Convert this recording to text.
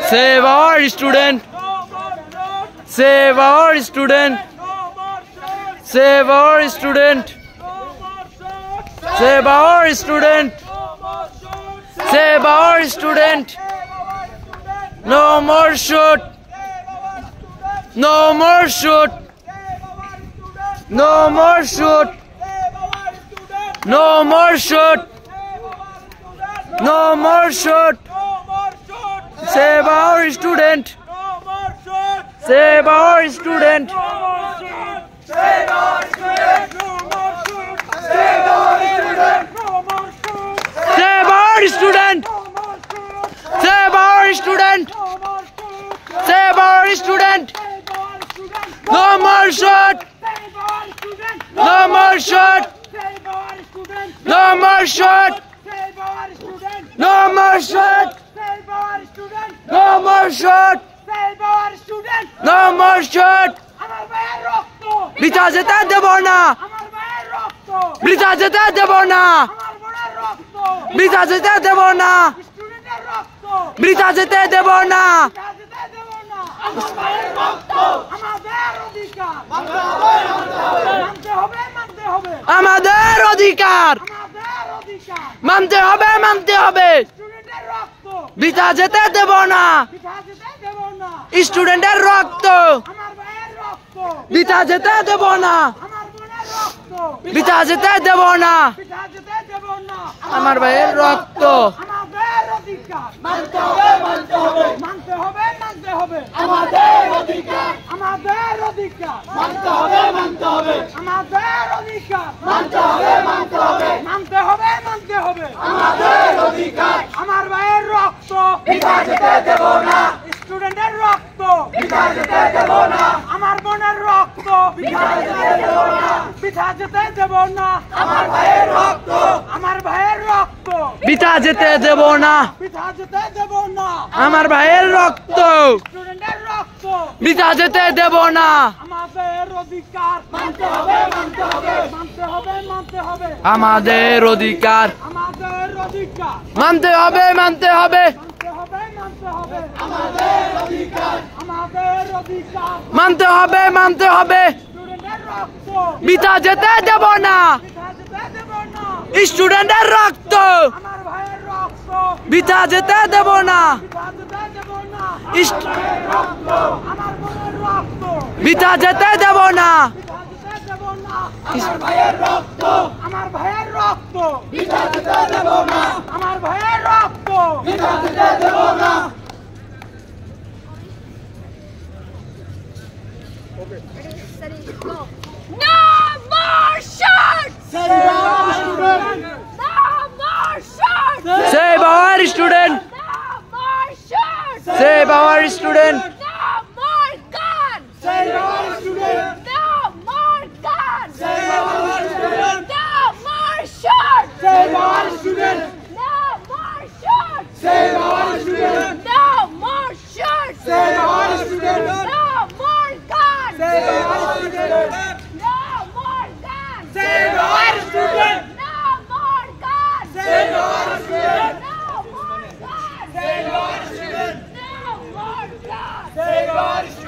Save our student. Save our student. Save our student. Save our student. Save our student. No more shoot. No more shoot. No more shoot. No more shoot. No more shoot. Save our student. Save our student. Save our student. Save our student. Save our student. Save our student. Save our student. No more shot. No more shot. No more shot. No more shot. No more shot. No more shot. বৃথা যেতে দেব না। বৃথা যেতে দেব না। বৃথা যেতে দেব না। বৃথা যেতে দেব না। আমাদের অধিকার মানতে হবে, মানতে হবে। বৃথা যেতে দেব না। স্টুডেন্টের রক্ত বৃথা যেতে দেব না। বৃথা যেতে দেব না। আমার ভাইয়ের রক্ত মানতে হবে, মানতে হবে, মানতে হবে, মানতে হবে। আমাদের অধিকার, আমাদের অধিকার মানতে হবে, মানতে হবে। আমাদের অধিকার মানতে হবে, মানতে হবে, মানতে হবে, মানতে হবে। আমাদের অধিকার, আমার ভাইয়ের রক্ত বৃথা যেতে দেব না। স্টুডেন্টের রক্ত বৃথা যেতে দেব না। আমার বোনের রক্ত বৃথা যেতে দেব না। বৃথা যেতে দেব না। আমার ভাইয়ের রক্ত, আমার ভাইয়ের রক্ত বৃথা যেতে দেব না। বৃথা যেতে দেব না। আমার ভাইয়ের রক্ত স্টুডেন্টের রক্ত বৃথা যেতে দেব না। আমাদের অধিকার মানতে হবে, মানতে হবে, মানতে হবে, মানতে হবে। আমাদের অধিকার আমাদের অধিকার মানতে হবে, মানতে হবে। মানতে হবে, মানতে হবে। আমাদের অধিকার, আমাদের অধিকার মানতে হবে, মানতে হবে। স্টুডেন্টের রক্ত বৃথা যেতে দেব না। বৃথা যেতে দেব না। স্টুডেন্টের রক্ত আমার ভাইয়ের রক্ত বৃথা যেতে দেব না। বৃথা যেতে দেব না। ইস- রক্ত আমার বোনের রক্ত বৃথা যেতে দেব না। বৃথা যেতে দেব না। আমার ভাইয়ের রক্ত, আমার ভাইয়ের রক্ত বৃথা যেতে দেব না। আমার ভাইয়ের রক্ত বৃথা যেতে দেব না। No more shots! Save our student. No more shots! Save our student. No more shots! Save our student. No more guns! Save our student. No more guns! Save our student. No more shots! Save our student. No more shots! Save our student. No more shots! Save our student. No more guns! Save our student. No more guns! Save our student. No more guns! Save our student. No more guns! Save our student. No more guns! Save our student.